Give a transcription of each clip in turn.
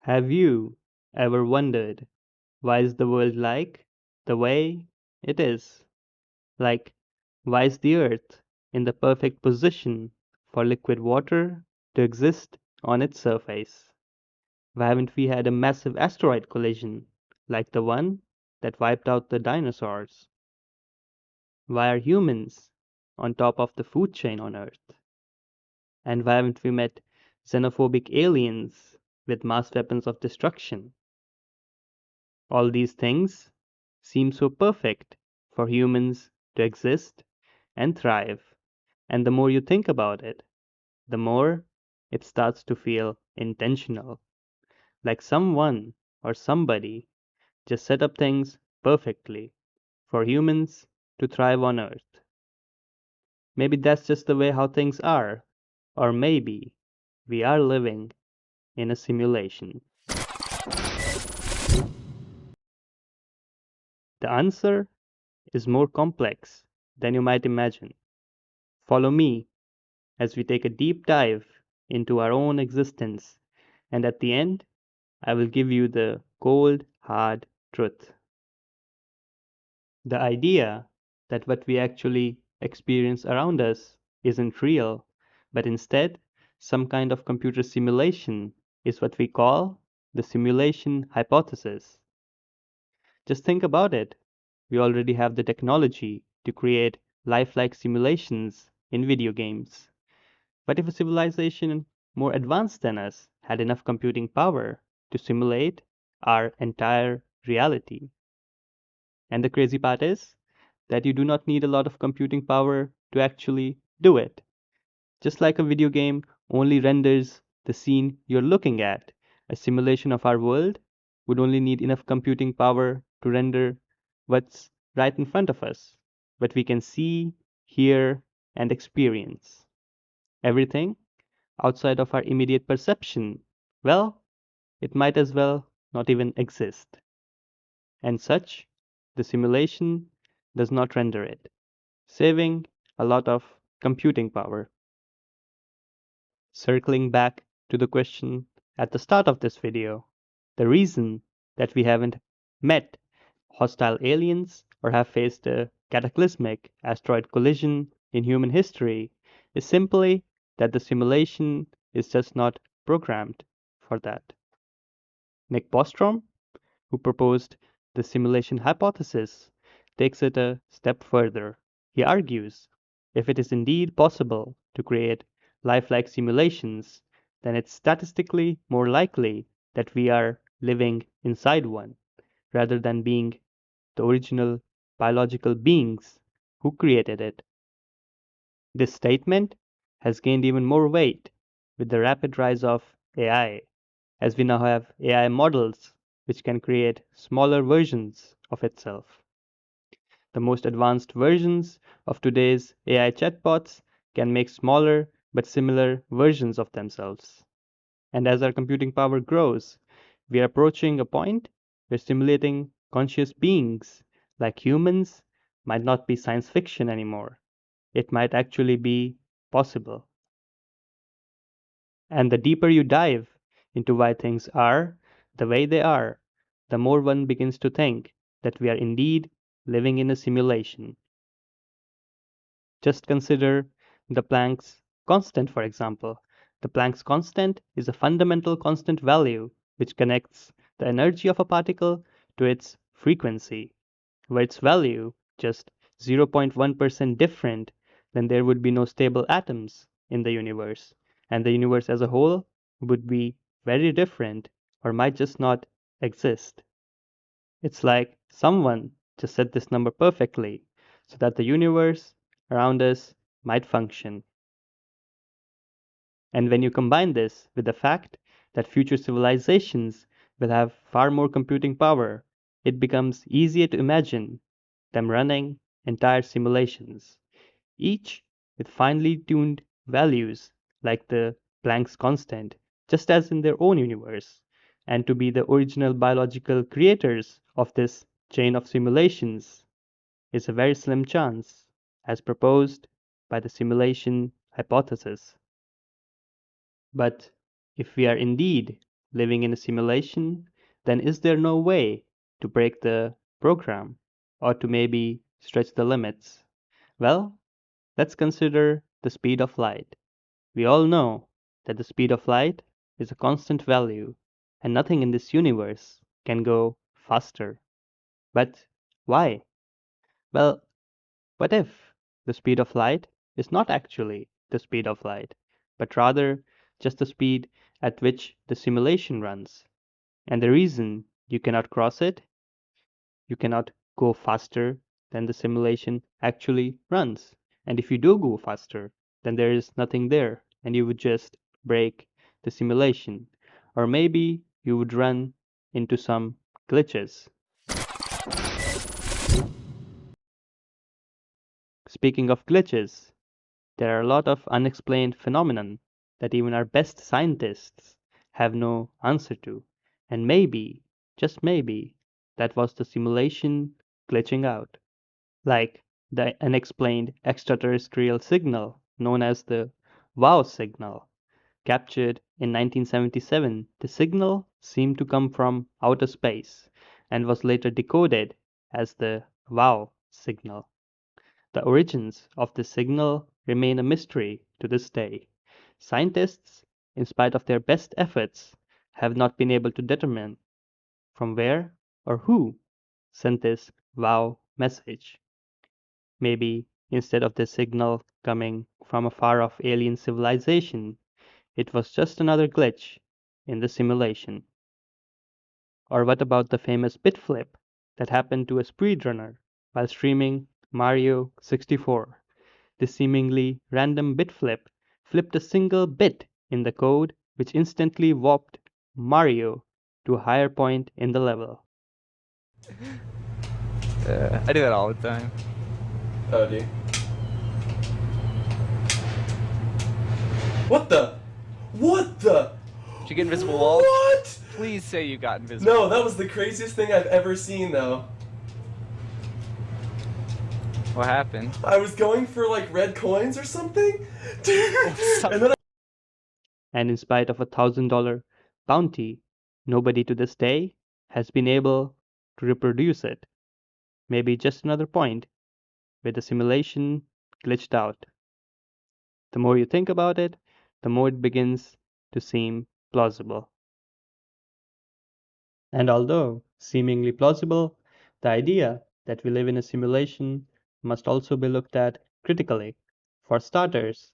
Have you ever wondered why is the world like the way it is? Like, why is the Earth in the perfect position for liquid water to exist on its surface? Why haven't we had a massive asteroid collision like the one that wiped out the dinosaurs? Why are humans on top of the food chain on Earth? And why haven't we met xenophobic aliens with mass weapons of destruction? All these things seem so perfect for humans to exist and thrive. And the more you think about it, the more it starts to feel intentional, like someone or somebody just set up things perfectly for humans to thrive on Earth. Maybe that's just the way how things are, or maybe we are living in a simulation. The answer is more complex than you might imagine. Follow me as we take a deep dive into our own existence, and at the end, I will give you the cold, hard truth. The idea that what we actually experience around us isn't real, but instead some kind of computer simulation is what we call the simulation hypothesis. Just think about it. We already have the technology to create lifelike simulations in video games. What if a civilization more advanced than us had enough computing power to simulate our entire reality? And the crazy part is that you do not need a lot of computing power to actually do it. Just like a video game only renders the scene you're looking at, a simulation of our world would only need enough computing power to render what's right in front of us, what we can see, hear, and experience. Everything outside of our immediate perception, well, it might as well not even exist. And such, the simulation does not render it, saving a lot of computing power. Circling back to the question at the start of this video, the reason that we haven't met hostile aliens or have faced a cataclysmic asteroid collision in human history is simply that the simulation is just not programmed for that. Nick Bostrom, who proposed the simulation hypothesis, takes it a step further. He argues if it is indeed possible to create lifelike simulations, then it's statistically more likely that we are living inside one, rather than being the original biological beings who created it. This statement has gained even more weight with the rapid rise of AI, as we now have AI models which can create smaller versions of itself. The most advanced versions of today's AI chatbots can make smaller but similar versions of themselves. And as our computing power grows, we are approaching a point where simulating conscious beings like humans might not be science fiction anymore. It might actually be possible. And the deeper you dive into why things are the way they are, the more one begins to think that we are indeed living in a simulation. Just consider the Planck's constant, for example. The Planck's constant is a fundamental constant value which connects the energy of a particle to its frequency. Were its value just 0.1% different, then there would be no stable atoms in the universe, and the universe as a whole would be very different or might just not exist. It's like someone just set this number perfectly so that the universe around us might function. And when you combine this with the fact that future civilizations will have far more computing power, it becomes easier to imagine them running entire simulations, each with finely tuned values like the Planck's constant, just as in their own universe, and to be the original biological creators of this chain of simulations is a very slim chance, as proposed by the simulation hypothesis. But if we are indeed living in a simulation, then is there no way to break the program or to maybe stretch the limits? Well, let's consider the speed of light. We all know that the speed of light is a constant value, and nothing in this universe can go faster. But why? Well, what if the speed of light is not actually the speed of light, but rather just the speed at which the simulation runs? And the reason you cannot cross it, you cannot go faster than the simulation actually runs. And if you do go faster, then there is nothing there, and you would just break the simulation. Or maybe you would run into some glitches. Speaking of glitches, there are a lot of unexplained phenomenon that even our best scientists have no answer to. And maybe, just maybe, that was the simulation glitching out. Like the unexplained extraterrestrial signal known as the WOW signal. Captured in 1977, the signal seemed to come from outer space and was later decoded as the WOW signal. The origins of this signal remain a mystery to this day. Scientists, in spite of their best efforts, have not been able to determine from where or who sent this wow message. Maybe instead of the signal coming from a far off alien civilization, it was just another glitch in the simulation. Or what about the famous bit flip that happened to a speedrunner while streaming Mario 64? This seemingly random bit flip flipped a single bit in the code, which instantly warped Mario to a higher point in the level. I do that all the time. Oh, dude. What the? What the? Did you get invisible walls? What? Please say you got invisible. No, that was the craziest thing I've ever seen, though. What happened? I was going for like red coins or something, dude. And then And in spite of $1,000 bounty, nobody to this day has been able to reproduce it. Maybe just another point where the simulation glitched out. The more you think about it, the more it begins to seem plausible. And although seemingly plausible, the idea that we live in a simulation must also be looked at critically. For starters,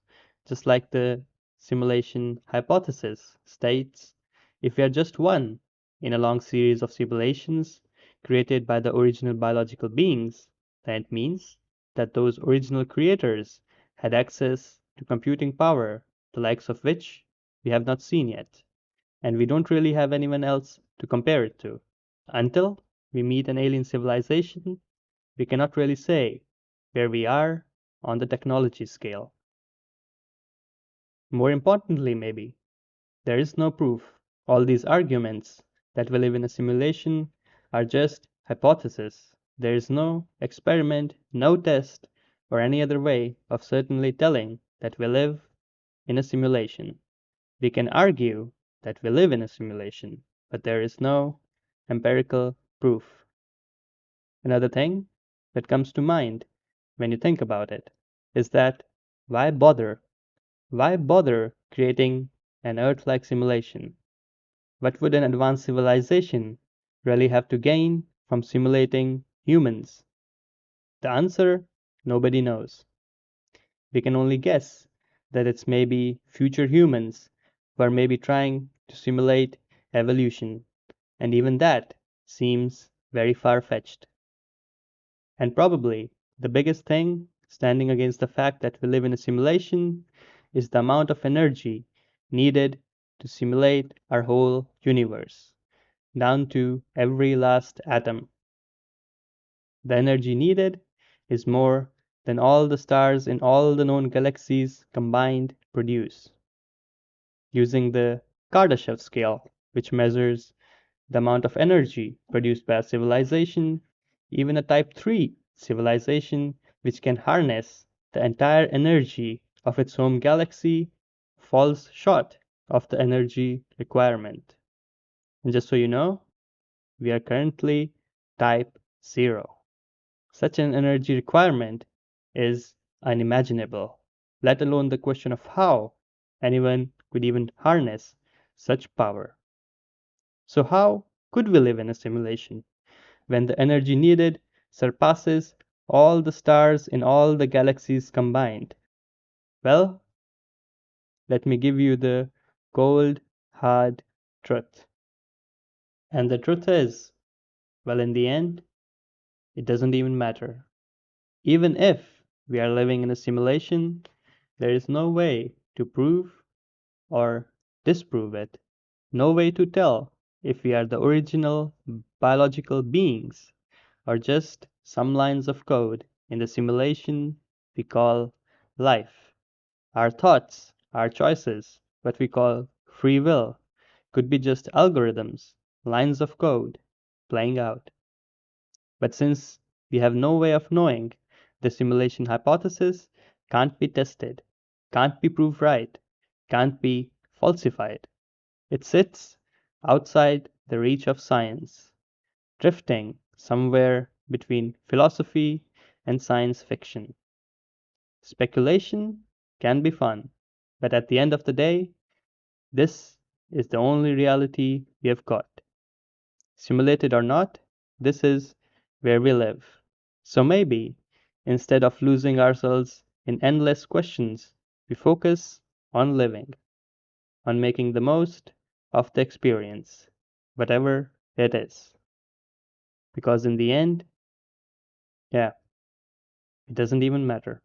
just like the simulation hypothesis states, if we are just one in a long series of simulations created by the original biological beings, then it means that those original creators had access to computing power, the likes of which we have not seen yet, and we don't really have anyone else to compare it to. Until we meet an alien civilization, we cannot really say where we are on the technology scale. More importantly, maybe, there is no proof. All these arguments that we live in a simulation are just hypotheses. There is no experiment, no test, or any other way of certainly telling that we live in a simulation. We can argue that we live in a simulation, but there is no empirical proof. Another thing that comes to mind when you think about it is that why bother? Why bother creating an Earth like simulation? What would an advanced civilization really have to gain from simulating humans? The answer nobody knows. We can only guess that it's maybe future humans who are maybe trying to simulate evolution, and even that seems very far fetched. And probably the biggest thing standing against the fact that we live in a simulation is the amount of energy needed to simulate our whole universe, down to every last atom. The energy needed is more than all the stars in all the known galaxies combined produce. Using the Kardashev scale, which measures the amount of energy produced by a civilization, even a Type 3 civilization which can harness the entire energy of its home galaxy falls short of the energy requirement. And just so you know, we are currently type 0. Such an energy requirement is unimaginable, let alone the question of how anyone could even harness such power. So, how could we live in a simulation when the energy needed surpasses all the stars in all the galaxies combined? Well, let me give you the cold, hard truth. And the truth is, well, in the end, it doesn't even matter. Even if we are living in a simulation, there is no way to prove or disprove it. No way to tell if we are the original biological beings or just some lines of code in the simulation we call life. Our thoughts, our choices, what we call free will, could be just algorithms, lines of code playing out. But since we have no way of knowing, the simulation hypothesis can't be tested, can't be proved right, can't be falsified. It sits outside the reach of science, drifting somewhere between philosophy and science fiction. Speculation can be fun, but at the end of the day, this is the only reality we have got. Simulated or not, this is where we live. So maybe, instead of losing ourselves in endless questions, we focus on living, on making the most of the experience, whatever it is. Because in the end, yeah, it doesn't even matter.